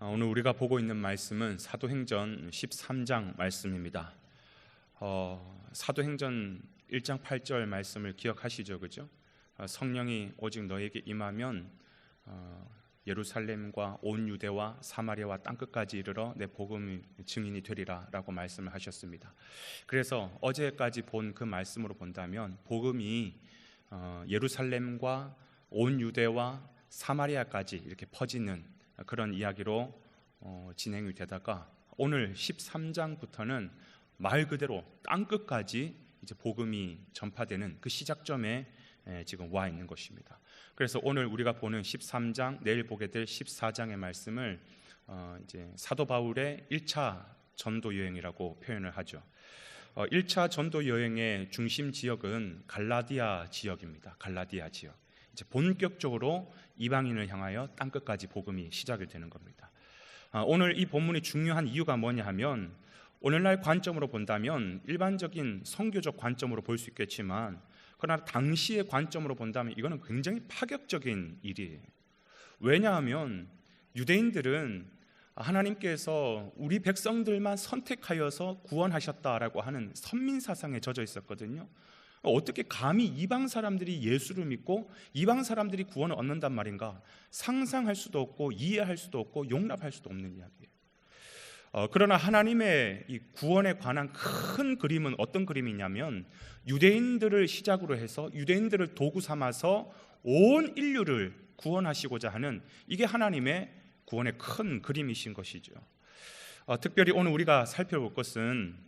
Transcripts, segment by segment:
오늘 우리가 보고 있는 말씀은 사도행전 13장 말씀입니다. 사도행전 1장 8절 말씀을 기억하시죠, 그죠? 성령이 오직 너에게 임하면 예루살렘과 온 유대와 사마리아와 땅끝까지 이르러 내 복음의 증인이 되리라 라고 말씀을 하셨습니다. 그래서 어제까지 본 그 말씀으로 본다면 복음이 예루살렘과 온 유대와 사마리아까지 이렇게 퍼지는 그런 이야기로 진행이 되다가 오늘 13장부터는 말 그대로 땅끝까지 이제 복음이 전파되는 그 시작점에 지금 와 있는 것입니다. 그래서 오늘 우리가 보는 13장, 내일 보게 될 14장의 말씀을 이제 사도 바울의 1차 전도 여행이라고 표현을 하죠. 1차 전도 여행의 중심 지역은 갈라디아 지역입니다. 갈라디아 지역. 이제 본격적으로 이방인을 향하여 땅끝까지 복음이 시작이 되는 겁니다. 오늘 이 본문이 중요한 이유가 뭐냐 하면 오늘날 관점으로 본다면 일반적인 선교적 관점으로 볼 수 있겠지만 그러나 당시의 관점으로 본다면 이거는 굉장히 파격적인 일이에요. 왜냐하면 유대인들은 하나님께서 우리 백성들만 선택하여서 구원하셨다라고 하는 선민사상에 젖어 있었거든요. 어떻게 감히 이방 사람들이 예수를 믿고 이방 사람들이 구원을 얻는단 말인가? 상상할 수도 없고 이해할 수도 없고 용납할 수도 없는 이야기예요. 그러나 하나님의 이 구원에 관한 큰 그림은 어떤 그림이냐면 유대인들을 시작으로 해서 유대인들을 도구 삼아서 온 인류를 구원하시고자 하는 이게 하나님의 구원의 큰 그림이신 것이죠. 특별히 오늘 우리가 살펴볼 것은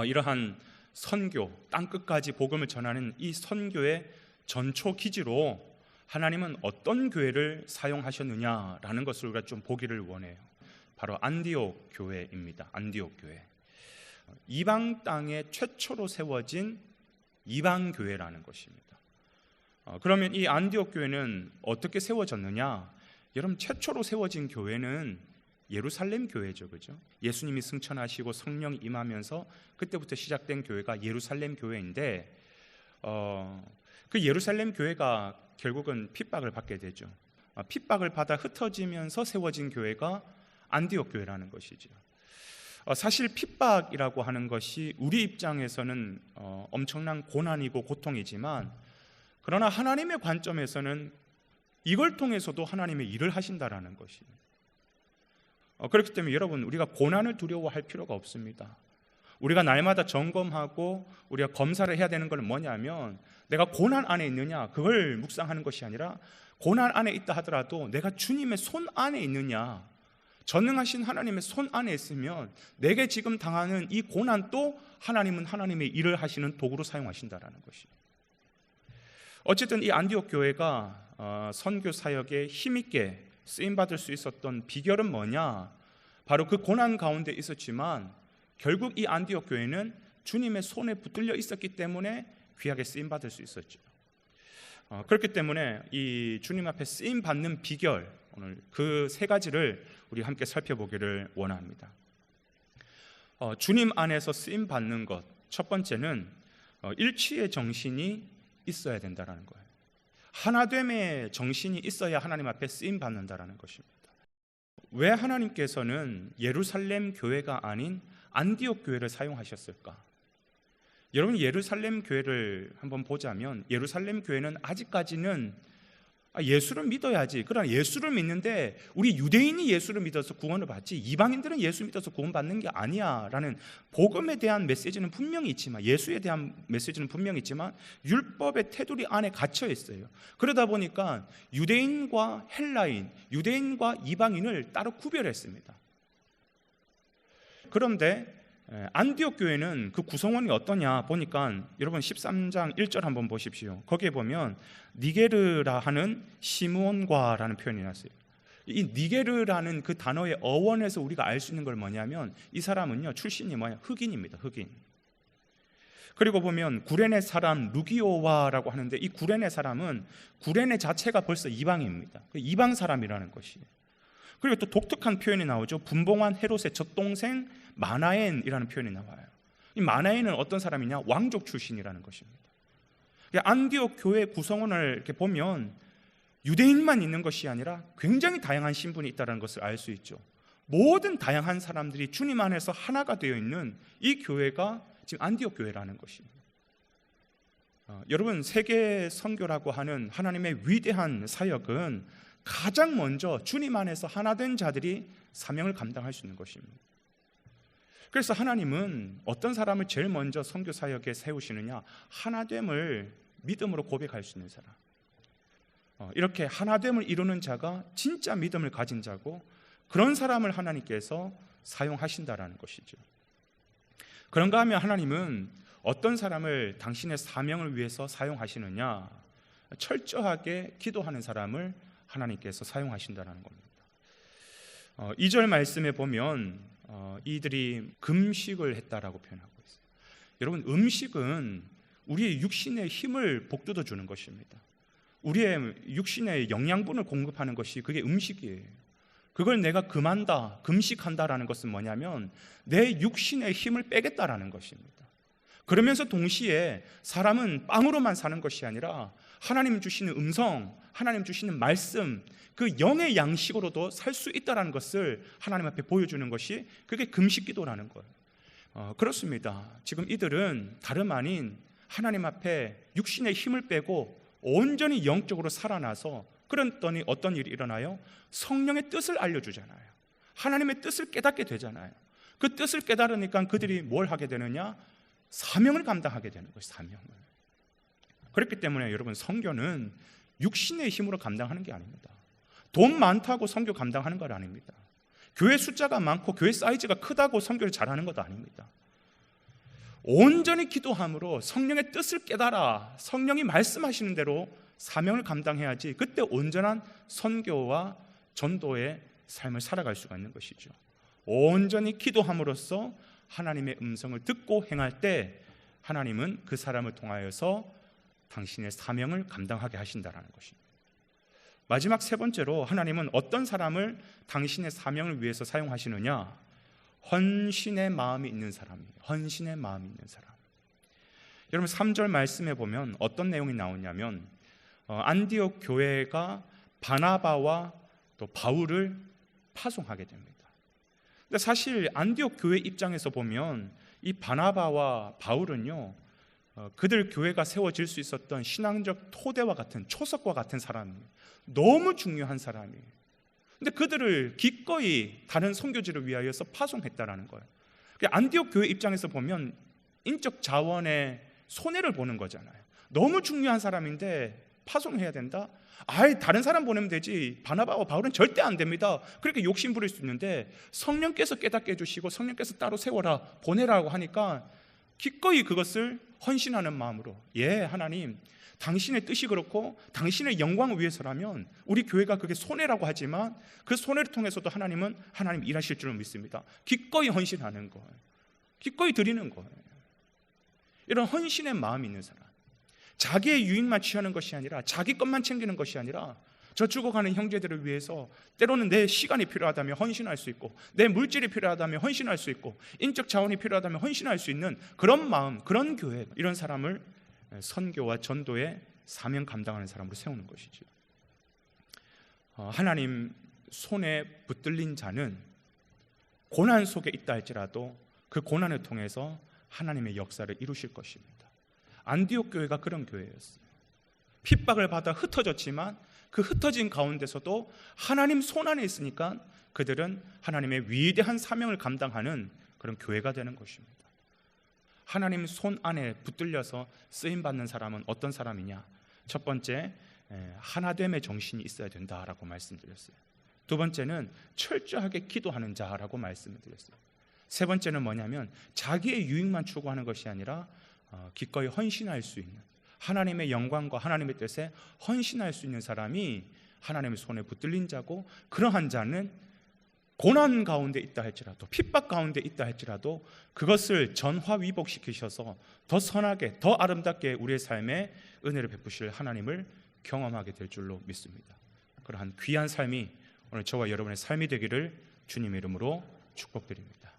이러한 선교, 땅끝까지 복음을 전하는 이 선교의 전초 기지로 하나님은 어떤 교회를 사용하셨느냐라는 것을 우리가 좀 보기를 원해요. 바로 안디옥 교회입니다. 안디옥 교회. 이방 땅에 최초로 세워진 이방 교회라는 것입니다. 그러면 이 안디옥 교회는 어떻게 세워졌느냐? 여러분, 최초로 세워진 교회는 예루살렘 교회죠, 그죠? 예수님이 승천하시고 성령이 임하면서 그때부터 시작된 교회가 예루살렘 교회인데, 그 예루살렘 교회가 결국은 핍박을 받게 되죠. 핍박을 받아 흩어지면서 세워진 교회가 안디옥 교회라는 것이죠. 사실 핍박이라고 하는 것이 우리 입장에서는 엄청난 고난이고 고통이지만, 그러나 하나님의 관점에서는 이걸 통해서도 하나님의 일을 하신다라는 것이에요. 그렇기 때문에 여러분, 우리가 고난을 두려워할 필요가 없습니다. 우리가 날마다 점검하고 우리가 검사를 해야 되는 것은 뭐냐면 내가 고난 안에 있느냐, 그걸 묵상하는 것이 아니라 고난 안에 있다 하더라도 내가 주님의 손 안에 있느냐, 전능하신 하나님의 손 안에 있으면 내게 지금 당하는 이 고난도 하나님은 하나님의 일을 하시는 도구로 사용하신다라는 것이에요. 어쨌든 이 안디옥 교회가 선교 사역에 힘있게 쓰임받을 수 있었던 비결은 뭐냐? 바로 그 고난 가운데 있었지만 결국 이 안디옥 교회는 주님의 손에 붙들려 있었기 때문에 귀하게 쓰임받을 수 있었죠. 그렇기 때문에 이 주님 앞에 쓰임받는 비결, 오늘 그 세 가지를 우리 함께 살펴보기를 원합니다. 주님 안에서 쓰임받는 것, 첫 번째는 일치의 정신이 있어야 된다는 거예요. 하나됨의 정신이 있어야 하나님 앞에 쓰임 받는다라는 것입니다. 왜 하나님께서는 예루살렘 교회가 아닌 안디옥 교회를 사용하셨을까? 여러분, 예루살렘 교회를 한번 보자면 예루살렘 교회는 아직까지는 예수를 믿어야지, 그러나 예수를 믿는데 우리 유대인이 예수를 믿어서 구원을 받지 이방인들은 예수 믿어서 구원받는 게 아니야 라는 복음에 대한 메시지는 분명히 있지만, 예수에 대한 메시지는 분명히 있지만 율법의 테두리 안에 갇혀 있어요. 그러다 보니까 유대인과 헬라인, 유대인과 이방인을 따로 구별했습니다. 그런데 안디옥 교회는 그 구성원이 어떠냐 보니까 여러분 13장 1절 한번 보십시오. 거기에 보면 니게르라 하는 시므온과라는 표현이 났어요. 이 니게르라는 그 단어의 어원에서 우리가 알 수 있는 걸 뭐냐면 이 사람은요, 출신이 뭐냐? 흑인입니다. 흑인. 그리고 보면 구레네 사람 루기오와라고 하는데 이 구레네 사람은 구레네 자체가 벌써 이방입니다. 이방 사람이라는 것이에요. 그리고 또 독특한 표현이 나오죠. 분봉한 헤롯의 젖동생 마나엔이라는 표현이 나와요. 이 마나엔은 어떤 사람이냐? 왕족 출신이라는 것입니다. 안디옥 교회 구성원을 이렇게 보면 유대인만 있는 것이 아니라 굉장히 다양한 신분이 있다는 것을 알 수 있죠. 모든 다양한 사람들이 주님 안에서 하나가 되어 있는 이 교회가 지금 안디옥 교회라는 것입니다. 여러분, 세계 선교라고 하는 하나님의 위대한 사역은 가장 먼저 주님 안에서 하나 된 자들이 사명을 감당할 수 있는 것입니다. 그래서 하나님은 어떤 사람을 제일 먼저 선교 사역에 세우시느냐? 하나됨을 믿음으로 고백할 수 있는 사람. 이렇게 하나됨을 이루는 자가 진짜 믿음을 가진 자고, 그런 사람을 하나님께서 사용하신다라는 것이죠. 그런가 하면 하나님은 어떤 사람을 당신의 사명을 위해서 사용하시느냐? 철저하게 기도하는 사람을 하나님께서 사용하신다는 겁니다. 2절 말씀에 보면 이들이 금식을 했다라고 표현하고 있어요. 여러분, 음식은 우리의 육신의 힘을 북돋워 주는 것입니다. 우리의 육신의 영양분을 공급하는 것이 그게 음식이에요. 그걸 내가 금한다, 금식한다라는 것은 뭐냐면 내 육신의 힘을 빼겠다라는 것입니다. 그러면서 동시에 사람은 빵으로만 사는 것이 아니라 하나님 주시는 음성, 하나님 주시는 말씀, 그 영의 양식으로도 살 수 있다는 것을 하나님 앞에 보여주는 것이 그게 금식기도라는 거예요. 그렇습니다. 지금 이들은 다름 아닌 하나님 앞에 육신의 힘을 빼고 온전히 영적으로 살아나서, 그랬더니 어떤 일이 일어나요? 성령의 뜻을 알려주잖아요. 하나님의 뜻을 깨닫게 되잖아요. 그 뜻을 깨달으니까 그들이 뭘 하게 되느냐? 사명을 감당하게 되는 것이 사명을. 그렇기 때문에 여러분, 선교는 육신의 힘으로 감당하는 게 아닙니다. 돈 많다고 선교 감당하는 건 아닙니다. 교회 숫자가 많고 교회 사이즈가 크다고 선교를 잘하는 것도 아닙니다. 온전히 기도함으로 성령의 뜻을 깨달아 성령이 말씀하시는 대로 사명을 감당해야지 그때 온전한 선교와 전도의 삶을 살아갈 수가 있는 것이죠. 온전히 기도함으로써 하나님의 음성을 듣고 행할 때 하나님은 그 사람을 통하여서 당신의 사명을 감당하게 하신다는 것입니다. 마지막 세 번째로 하나님은 어떤 사람을 당신의 사명을 위해서 사용하시느냐? 헌신의 마음이 있는 사람이에요. 헌신의 마음이 있는 사람. 여러분, 3절 말씀에 보면 어떤 내용이 나오냐면 안디옥 교회가 바나바와 또 바울을 파송하게 됩니다. 근데 사실 안디옥 교회 입장에서 보면 이 바나바와 바울은요, 그들 교회가 세워질 수 있었던 신앙적 토대와 같은, 초석과 같은 사람이에요. 너무 중요한 사람이에요. 근데 그들을 기꺼이 다른 선교지를 위하여서 파송했다라는 거예요. 안디옥 교회 입장에서 보면 인적 자원의 손해를 보는 거잖아요. 너무 중요한 사람인데 파송해야 된다? 아예 다른 사람 보내면 되지, 바나바와 바울은 절대 안 됩니다. 그렇게 욕심 부릴 수 있는데 성령께서 깨닫게 해주시고 성령께서 따로 세워라, 보내라고 하니까 기꺼이 그것을 헌신하는 마음으로, 예, 하나님, 당신의 뜻이 그렇고 당신의 영광을 위해서라면 우리 교회가 그게 손해라고 하지만 그 손해를 통해서도 하나님은 하나님 일하실 줄을 믿습니다. 기꺼이 헌신하는 거예요. 기꺼이 드리는 거예요. 이런 헌신의 마음이 있는 사람, 자기의 유익만 취하는 것이 아니라, 자기 것만 챙기는 것이 아니라 저 죽어가는 형제들을 위해서 때로는 내 시간이 필요하다면 헌신할 수 있고, 내 물질이 필요하다면 헌신할 수 있고, 인적 자원이 필요하다면 헌신할 수 있는 그런 마음, 그런 교회, 이런 사람을 선교와 전도의 사명 감당하는 사람으로 세우는 것이죠. 하나님 손에 붙들린 자는 고난 속에 있다 할지라도 그 고난을 통해서 하나님의 역사를 이루실 것입니다. 안디옥 교회가 그런 교회였어요. 핍박을 받아 흩어졌지만 그 흩어진 가운데서도 하나님 손 안에 있으니까 그들은 하나님의 위대한 사명을 감당하는 그런 교회가 되는 것입니다. 하나님 손 안에 붙들려서 쓰임받는 사람은 어떤 사람이냐? 첫 번째, 하나됨의 정신이 있어야 된다라고 말씀드렸어요. 두 번째는 철저하게 기도하는 자라고 말씀을 드렸어요. 세 번째는 뭐냐면 자기의 유익만 추구하는 것이 아니라 기꺼이 헌신할 수 있는, 하나님의 영광과 하나님의 뜻에 헌신할 수 있는 사람이 하나님의 손에 붙들린 자고, 그러한 자는 고난 가운데 있다 할지라도, 핍박 가운데 있다 할지라도 그것을 전화위복시키셔서 더 선하게, 더 아름답게 우리의 삶에 은혜를 베푸실 하나님을 경험하게 될 줄로 믿습니다. 그러한 귀한 삶이 오늘 저와 여러분의 삶이 되기를 주님의 이름으로 축복드립니다.